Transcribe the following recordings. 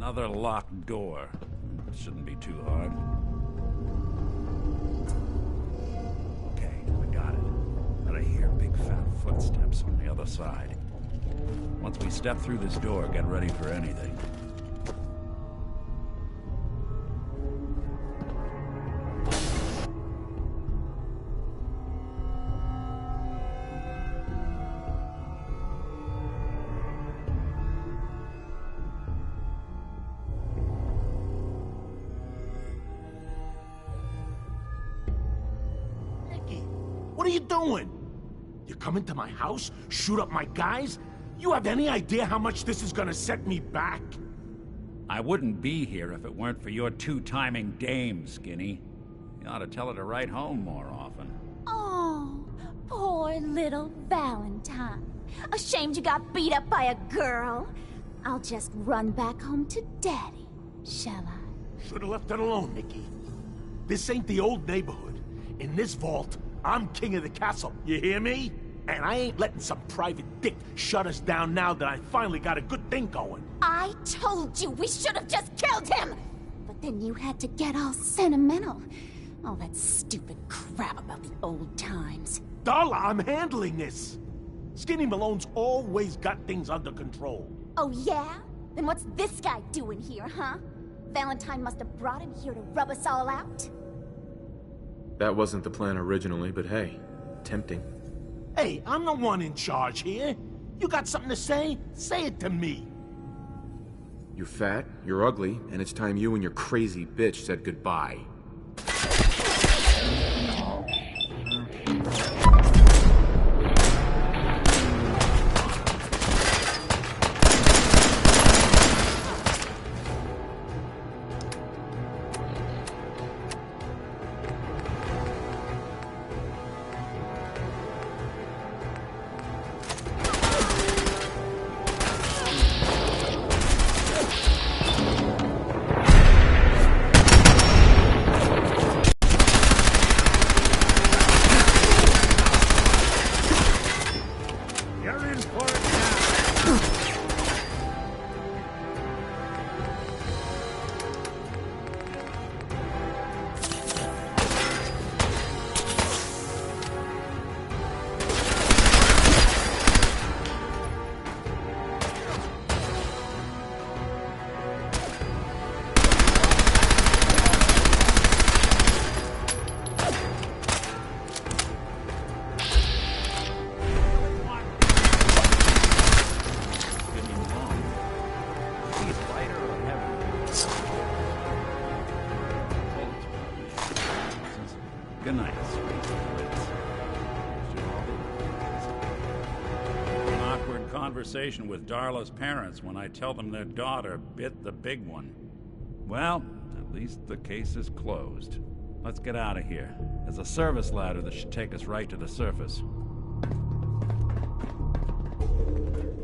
Another locked door. Shouldn't be too hard. Okay, I got it. But I hear big fat footsteps on the other side. Once we step through this door, get ready for anything. What are you doing? You come into my house, shoot up my guys? You have any idea how much this is gonna set me back? I wouldn't be here if it weren't for your two-timing dame, Skinny. You ought to tell her to write home more often. Oh, poor little Valentine. Ashamed you got beat up by a girl? I'll just run back home to Daddy, shall I? Should've left it alone, Nikki. This ain't the old neighborhood. In this vault, I'm king of the castle, you hear me? And I ain't letting some private dick shut us down now that I finally got a good thing going. I told you we should have just killed him! But then you had to get all sentimental. All that stupid crap about the old times. Darla, I'm handling this. Skinny Malone's always got things under control. Oh yeah? Then what's this guy doing here, huh? Valentine must have brought him here to rub us all out? That wasn't the plan originally, but hey, tempting. Hey, I'm the one in charge here. You got something to say? Say it to me. You're fat, you're ugly, and it's time you and your crazy bitch said goodbye. Good night, sweet. An awkward conversation with Darla's parents when I tell them their daughter bit the big one. Well, at least the case is closed. Let's get out of here. There's a service ladder that should take us right to the surface.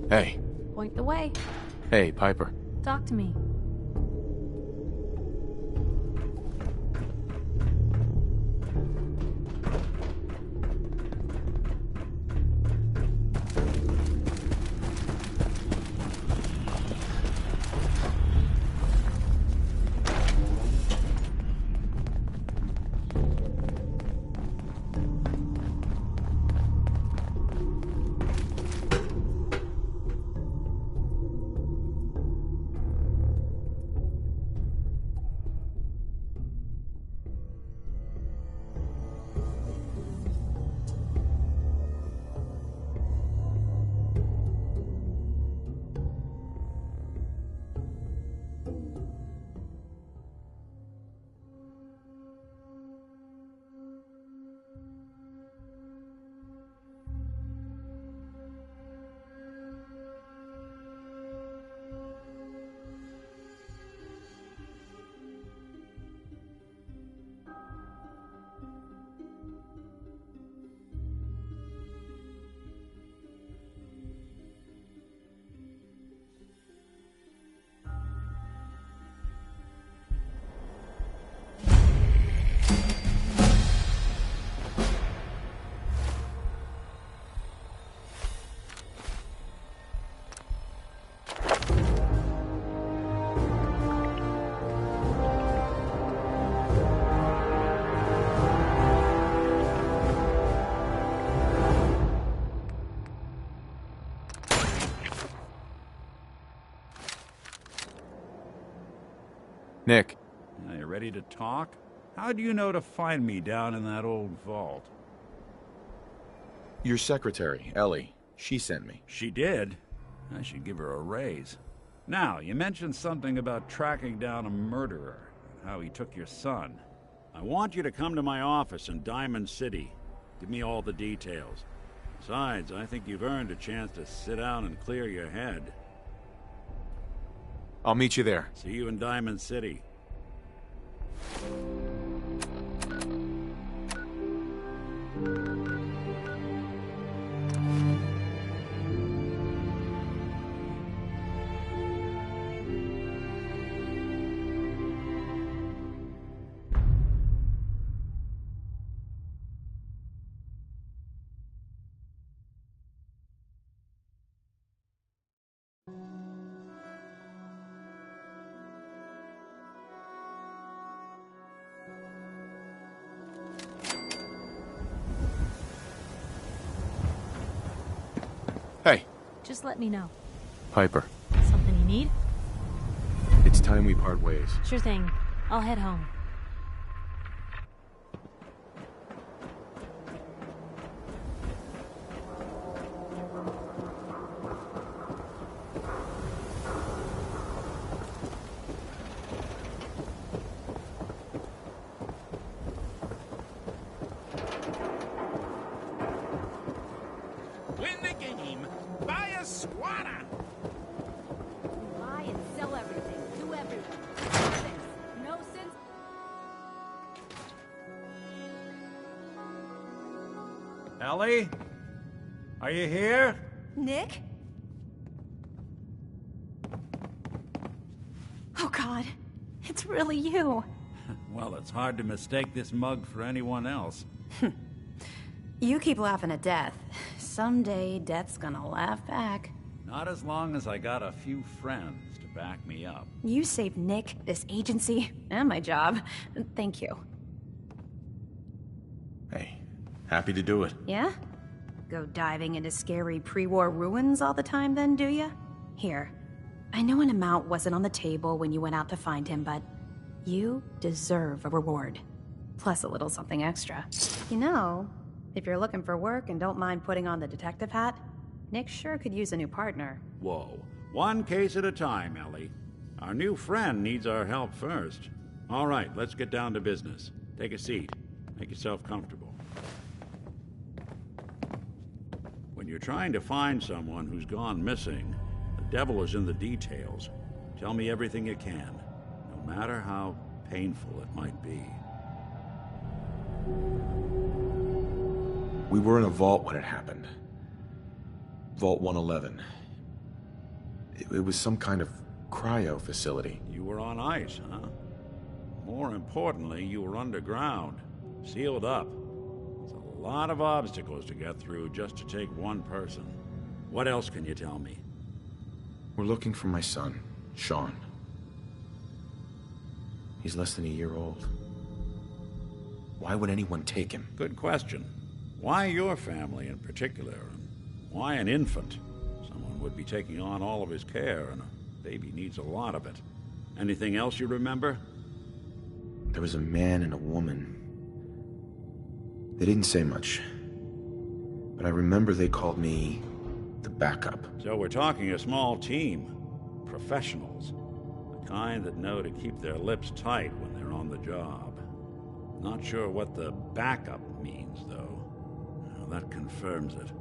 Hey. Point the way. Hey, Piper. Talk to me. Nick. Are you ready to talk? How do you know to find me down in that old vault? Your secretary, Ellie. She sent me. She did? I should give her a raise. Now, you mentioned something about tracking down a murderer, how he took your son. I want you to come to my office in Diamond City. Give me all the details. Besides, I think you've earned a chance to sit down and clear your head. I'll meet you there. See you in Diamond City. Hey. Just let me know. Piper. Something you need? It's time we part ways. Sure thing. I'll head home. Win the game. Buy a squatter. Buy and sell everything. Do everything. Sense. No sense. Ellie? Are you here? Nick? Oh, God. It's really you. Well, it's hard to mistake this mug for anyone else. You keep laughing at death. Someday, death's gonna laugh back. Not as long as I got a few friends to back me up. You saved Nick, this agency, and my job. Thank you. Hey, happy to do it. Yeah? Go diving into scary pre-war ruins all the time then, do ya? Here. I know an amount wasn't on the table when you went out to find him, but you deserve a reward. Plus a little something extra. You know, if you're looking for work and don't mind putting on the detective hat, Nick sure could use a new partner. Whoa. One case at a time, Ellie. Our new friend needs our help first. All right, let's get down to business. Take a seat. Make yourself comfortable. When you're trying to find someone who's gone missing, the devil is in the details. Tell me everything you can, no matter how painful it might be. We were in a vault when it happened. Vault 111. It was some kind of cryo facility. You were on ice, huh? More importantly, you were underground, sealed up. It's a lot of obstacles to get through just to take one person. What else can you tell me? We're looking for my son, Sean. He's less than a year old. Why would anyone take him? Good question. Why your family in particular? And why an infant? Someone would be taking on all of his care, and a baby needs a lot of it. Anything else you remember? There was a man and a woman. They didn't say much. But I remember they called me the backup. So we're talking a small team. Professionals. The kind that know to keep their lips tight when they're on the job. Not sure what the backup means, though. Well, that confirms it.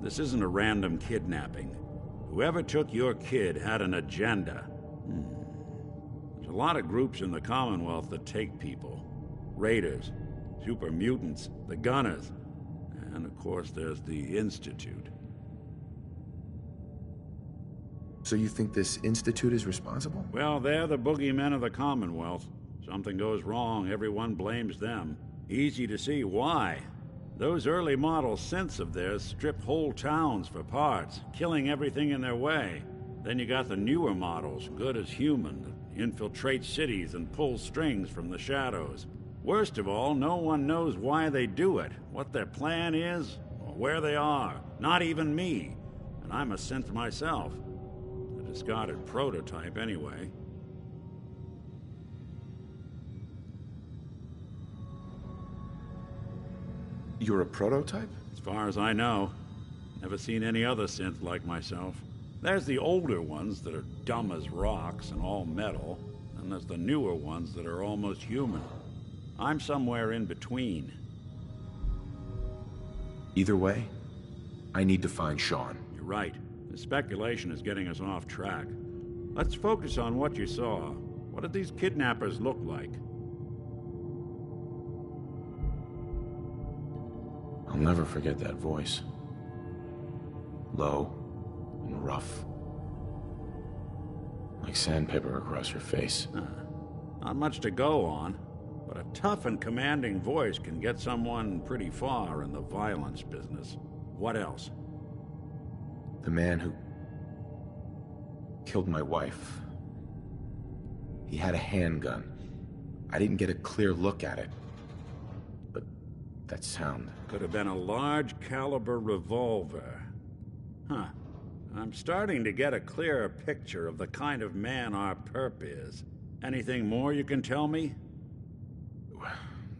This isn't a random kidnapping. Whoever took your kid had an agenda. There's a lot of groups in the Commonwealth that take people. Raiders, super mutants, the Gunners, and of course there's the Institute. So you think this Institute is responsible? Well, they're the boogeymen of the Commonwealth. Something goes wrong, everyone blames them. Easy to see why. Those early model synths of theirs strip whole towns for parts, killing everything in their way. Then you got the newer models, good as human, that infiltrate cities and pull strings from the shadows. Worst of all, no one knows why they do it, what their plan is, or where they are. Not even me. And I'm a synth myself. A discarded prototype, anyway. You're a prototype? As far as I know. Never seen any other synth like myself. There's the older ones that are dumb as rocks and all metal, and there's the newer ones that are almost human. I'm somewhere in between. Either way, I need to find Sean. You're right. The speculation is getting us off track. Let's focus on what you saw. What did these kidnappers look like? I'll never forget that voice. Low and rough. Like sandpaper across your face. Not much to go on, but a tough and commanding voice can get someone pretty far in the violence business. What else? The man who killed my wife. He had a handgun. I didn't get a clear look at it. But that sound... Could have been a large caliber revolver. Huh. I'm starting to get a clearer picture of the kind of man our perp is. Anything more you can tell me?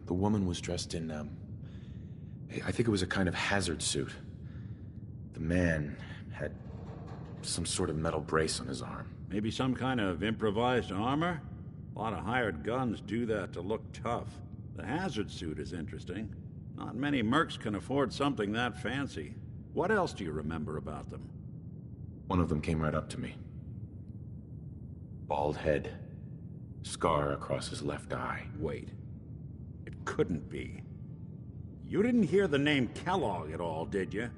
The woman was dressed in, I think it was a kind of hazard suit. The man had some sort of metal brace on his arm. Maybe some kind of improvised armor? A lot of hired guns do that to look tough. The hazard suit is interesting. Not many mercs can afford something that fancy. What else do you remember about them? One of them came right up to me. Bald head. Scar across his left eye. Wait. It couldn't be. You didn't hear the name Kellogg at all, did you?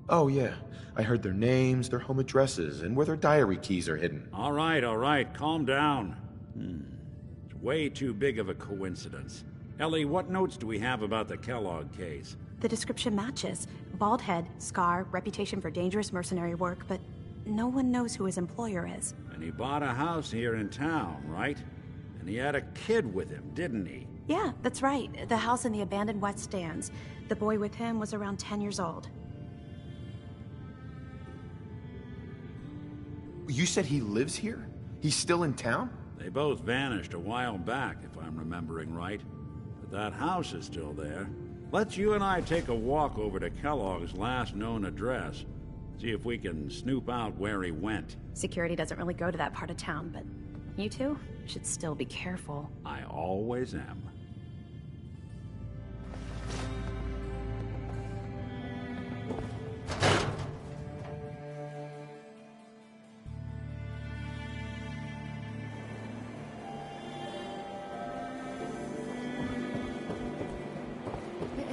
Oh, yeah. I heard their names, their home addresses, and where their diary keys are hidden. All right. Calm down. It's way too big of a coincidence. Ellie, what notes do we have about the Kellogg case? The description matches. Bald head, scar, reputation for dangerous mercenary work, but no one knows who his employer is. And he bought a house here in town, right? And he had a kid with him, didn't he? Yeah, that's right. The house in the abandoned West Stands. The boy with him was around 10 years old. You said he lives here? He's still in town? They both vanished a while back, if I'm remembering right. But that house is still there. Let's you and I take a walk over to Kellogg's last known address. See if we can snoop out where he went. Security doesn't really go to that part of town, but you two should still be careful. I always am.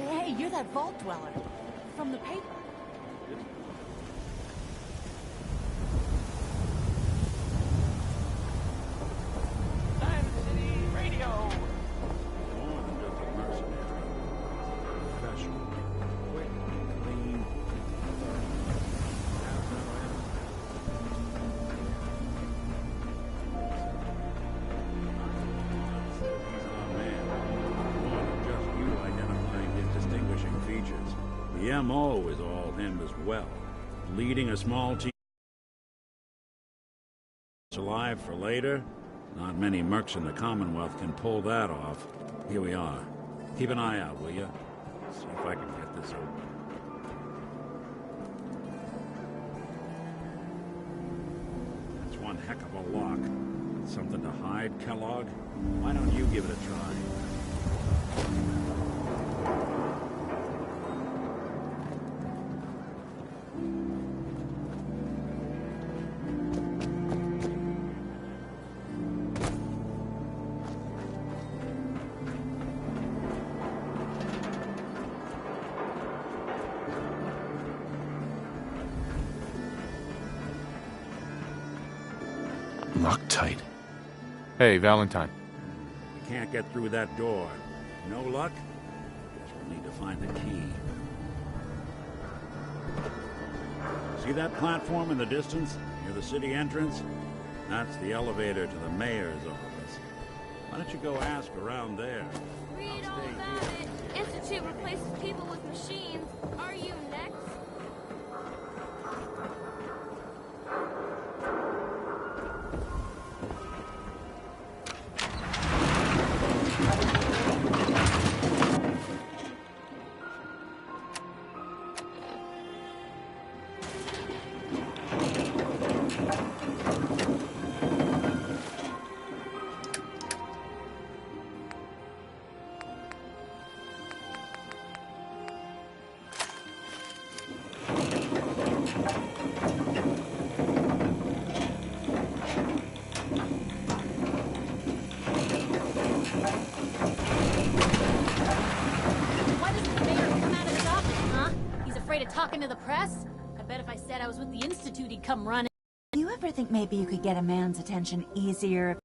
Hey, you're that vault dweller from the paper. More than just a mercenary. Professional. Quick, clean. He's our man. More than just you identifying his distinguishing features. The M.O. is all him as well. Leading a small team alive for later. Not many mercs in the Commonwealth can pull that off. Here we are. Keep an eye out, will you? See if I can get this open. That's one heck of a lock. Something to hide, Kellogg? Why don't you give it a try? Locked tight. Hey, Valentine. We can't get through that door. No luck? Guess we'll need to find the key. See that platform in the distance, near the city entrance? That's the elevator to the mayor's office. Why don't you go ask around there? Read all about it. Institute replaces people with machines. Are you next? afraid of talking to the press? I bet if I said I was with the Institute, he'd come running. Do you ever think maybe you could get a man's attention easier